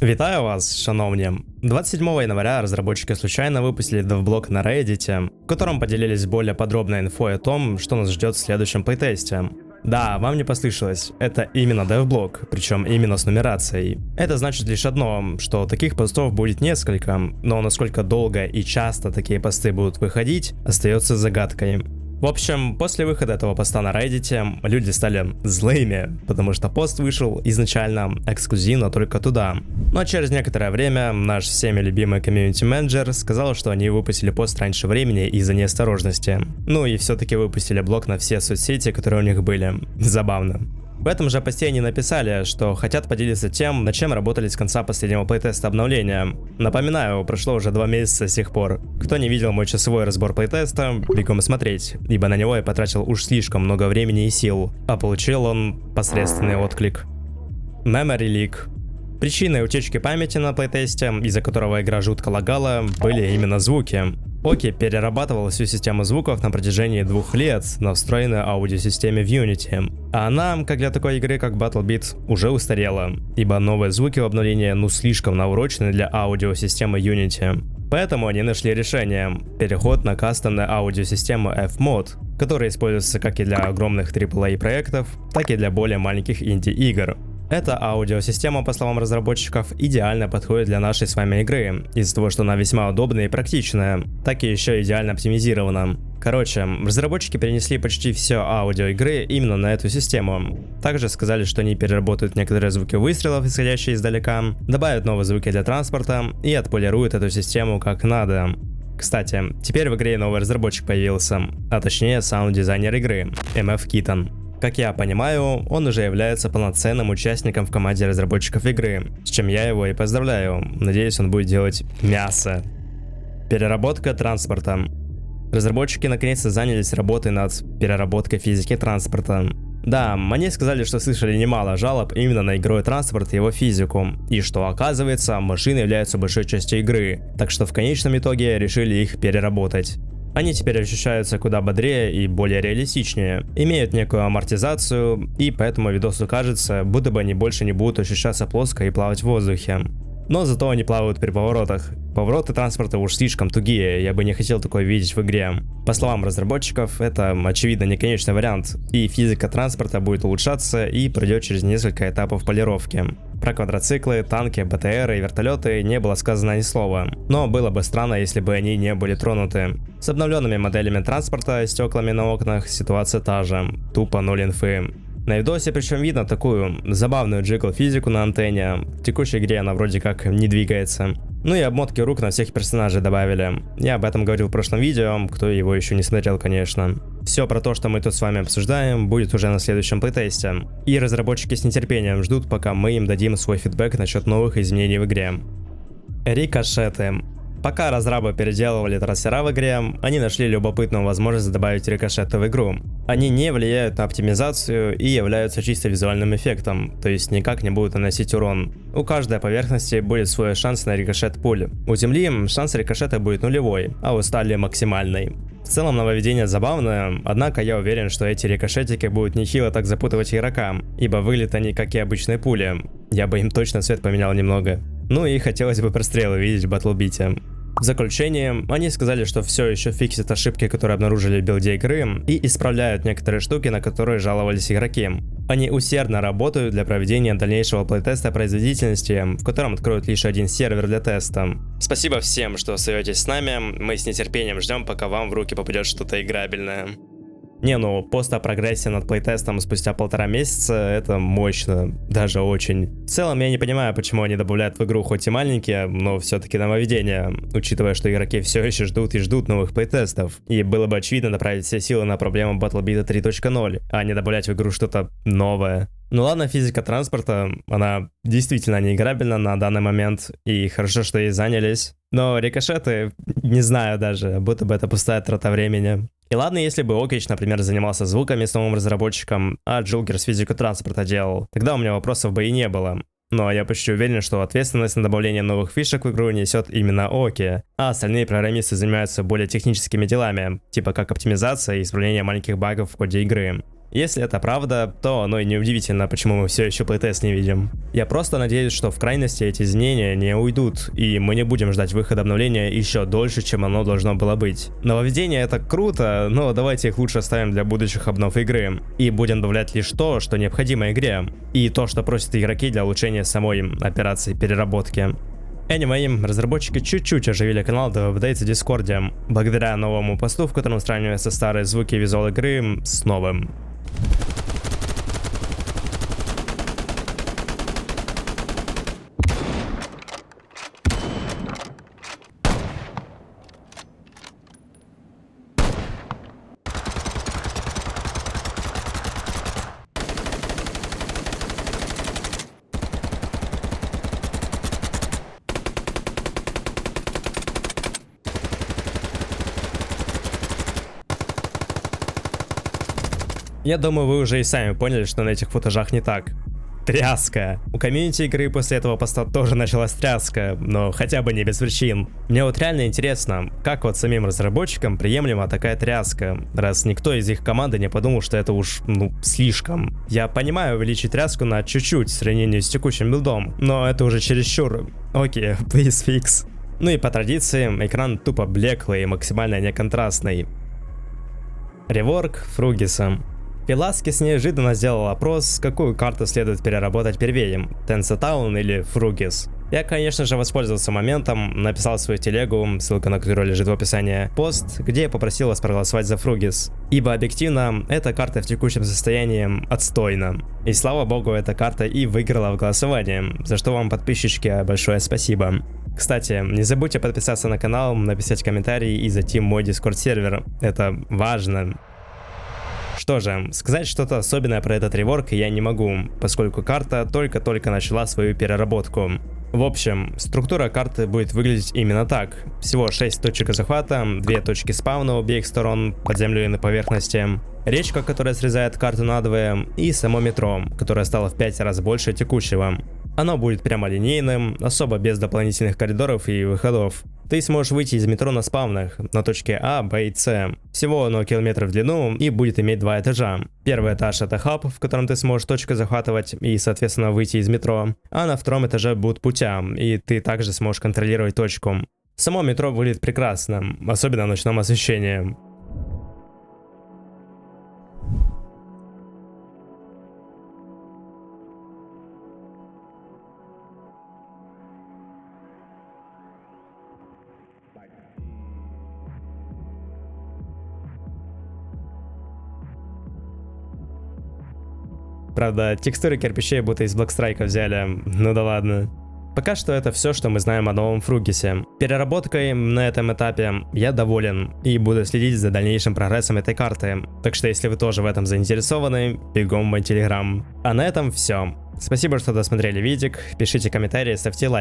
Вітаю вас, шановні! 27 января разработчики случайно выпустили девблог на Reddit, в котором поделились более подробной инфой о том, что нас ждет в следующем плейтесте. Да, вам не послышалось, это именно девблог, причем именно с нумерацией. Это значит лишь одно, что таких постов будет несколько, но насколько долго и часто такие посты будут выходить, остается загадкой. В общем, после выхода этого поста на Reddit люди стали злыми, потому что пост вышел изначально эксклюзивно только туда. Но через некоторое время наш всеми любимый комьюнити-менеджер сказал, что они выпустили пост раньше времени из-за неосторожности. Ну и все-таки выпустили блог на все соцсети, которые у них были. Забавно. В этом же посте они написали, что хотят поделиться тем, над чем работали с конца последнего плейтеста обновления. Напоминаю, прошло уже 2 месяца с тех пор. Кто не видел мой часовой разбор плейтеста, бегом смотреть, ибо на него я потратил уж слишком много времени и сил, а получил он посредственный отклик. Memory Leak. Причиной утечки памяти на плейтесте, из-за которого игра жутко лагала, были именно звуки. Оки перерабатывал всю систему звуков на протяжении 2 лет на встроенной аудиосистеме в Unity. А она, как для такой игры как BattleBit, уже устарела, ибо новые звуки в обновлении слишком наурочены для аудиосистемы Unity. Поэтому они нашли решение – переход на кастомную аудиосистему F-Mod, которая используется как и для огромных AAA проектов, так и для более маленьких инди-игр. Эта аудиосистема, по словам разработчиков, идеально подходит для нашей с вами игры, из-за того, что она весьма удобная и практичная, так и еще идеально оптимизирована. Короче, разработчики перенесли почти все аудио игры именно на эту систему. Также сказали, что они переработают некоторые звуки выстрелов, исходящие издалека, добавят новые звуки для транспорта и отполируют эту систему как надо. Кстати, теперь в игре новый разработчик появился, а точнее саунд-дизайнер игры, MF Keaton. Как я понимаю, он уже является полноценным участником в команде разработчиков игры, с чем я его и поздравляю. Надеюсь, он будет делать мясо. Переработка транспорта. Разработчики наконец-то занялись работой над переработкой физики транспорта. Да, они сказали, что слышали немало жалоб именно на игровой транспорт и его физику, и что, оказывается, машины являются большой частью игры, так что в конечном итоге решили их переработать. Они теперь ощущаются куда бодрее и более реалистичнее, имеют некую амортизацию, и поэтому видосу кажется, будто бы они больше не будут ощущаться плоско и плавать в воздухе. Но зато они плавают при поворотах. Повороты транспорта уж слишком тугие, я бы не хотел такое видеть в игре. По словам разработчиков, это очевидно не конечный вариант, и физика транспорта будет улучшаться и пройдет через несколько этапов полировки. Про квадроциклы, танки, БТР и вертолеты не было сказано ни слова, но было бы странно, если бы они не были тронуты. С обновленными моделями транспорта и стеклами на окнах ситуация та же, тупо 0 инфы. На видосе причем видно такую забавную джигл-физику на антенне, в текущей игре она вроде как не двигается. Ну и обмотки рук на всех персонажей добавили. Я об этом говорил в прошлом видео, кто его еще не смотрел, конечно. Все про то, что мы тут с вами обсуждаем, будет уже на следующем плейтесте. И разработчики с нетерпением ждут, пока мы им дадим свой фидбэк насчет новых изменений в игре. Рикошеты. Пока разрабы переделывали трассера в игре, они нашли любопытную возможность добавить рикошеты в игру. Они не влияют на оптимизацию и являются чисто визуальным эффектом, то есть никак не будут наносить урон. У каждой поверхности будет свой шанс на рикошет пуль. У земли шанс рикошета будет нулевой, а у стали максимальный. В целом нововведение забавное, однако я уверен, что эти рикошетики будут нехило так запутывать игрока, ибо выглядят они как и обычные пули. Я бы им точно цвет поменял немного. Ну и хотелось бы прострелы видеть в BattleBit. В заключение, они сказали, что все еще фиксят ошибки, которые обнаружили в билде игры, и исправляют некоторые штуки, на которые жаловались игроки. Они усердно работают для проведения дальнейшего плейтеста производительности, в котором откроют лишь один сервер для теста. Спасибо всем, что остаетесь с нами, мы с нетерпением ждем, пока вам в руки попадет что-то играбельное. Пост о прогрессе над плейтестом спустя 1,5 месяца — это мощно, даже очень. В целом я не понимаю, почему они добавляют в игру хоть и маленькие, но все-таки нововведения, учитывая, что игроки все еще ждут и ждут новых плейтестов. И было бы очевидно направить все силы на проблему BattleBit 3.0, а не добавлять в игру что-то новое. Ну ладно, физика транспорта, она действительно неиграбельна на данный момент, и хорошо, что ей занялись. Но рикошеты, не знаю даже, будто бы это пустая трата времени. И ладно, если бы Окич, например, занимался звуками с новым разработчиком, а Джилгерс физику транспорта делал, тогда у меня вопросов бы и не было. Но я почти уверен, что ответственность на добавление новых фишек в игру несет именно Оки, а остальные программисты занимаются более техническими делами, типа как оптимизация и исправление маленьких багов в ходе игры. Если это правда, то оно и неудивительно, почему мы все еще плейтест не видим. Я просто надеюсь, что в крайности эти изменения не уйдут, и мы не будем ждать выхода обновления еще дольше, чем оно должно было быть. Нововведения это круто, но давайте их лучше оставим для будущих обнов игры. И будем добавлять лишь то, что необходимо игре, и то, что просят игроки для улучшения самой операции переработки. Anyway, разработчики чуть-чуть оживили канал до апдейта в Дискорде, благодаря новому посту, в котором сравниваются старые звуки и визуал игры с новым. Я думаю, вы уже и сами поняли, что на этих футажах не так. Тряска. У комьюнити игры после этого поста тоже началась тряска, но хотя бы не без причин. Мне вот реально интересно, как вот самим разработчикам приемлема такая тряска, раз никто из их команды не подумал, что это уж, слишком. Я понимаю увеличить тряску на чуть-чуть в сравнении с текущим билдом, но это уже чересчур. Окей, please fix. Ну и по традиции, экран тупо блеклый и максимально неконтрастный. Реворк Фругиса. Velasquez неожиданно сделал опрос, какую карту следует переработать первее, Tensa Town или Frugis. Я, конечно же, воспользовался моментом, написал свою телегу, ссылка на которую лежит в описании, пост, где я попросил вас проголосовать за Frugis. Ибо объективно, эта карта в текущем состоянии отстойна. И слава богу, эта карта и выиграла в голосовании, за что вам, подписчики, большое спасибо. Кстати, не забудьте подписаться на канал, написать комментарий и зайти в мой Discord сервер, это важно. Что же, сказать что-то особенное про этот реворк я не могу, поскольку карта только-только начала свою переработку. В общем, структура карты будет выглядеть именно так. Всего 6 точек захвата, 2 точки спавна у обеих сторон, под землей и на поверхности, речка, которая срезает карту надвое, и само метро, которое стало в 5 раз больше текущего. Оно будет прямолинейным, особо без дополнительных коридоров и выходов. Ты сможешь выйти из метро на спавнах, на точке А, Б и С. Всего оно километров в длину и будет иметь 2 этажа. Первый этаж это хаб, в котором ты сможешь точку захватывать и, соответственно, выйти из метро. А на втором этаже будут путя, и ты также сможешь контролировать точку. Само метро выглядит прекрасно, особенно в ночном освещении. Правда, текстуры кирпичей будто из Blackstrike взяли, ну да ладно. Пока что это все, что мы знаем о новом Фругисе. Переработкой на этом этапе я доволен и буду следить за дальнейшим прогрессом этой карты. Так что если вы тоже в этом заинтересованы, бегом в мой телеграм. А на этом все. Спасибо, что досмотрели видик, пишите комментарии, ставьте лайк.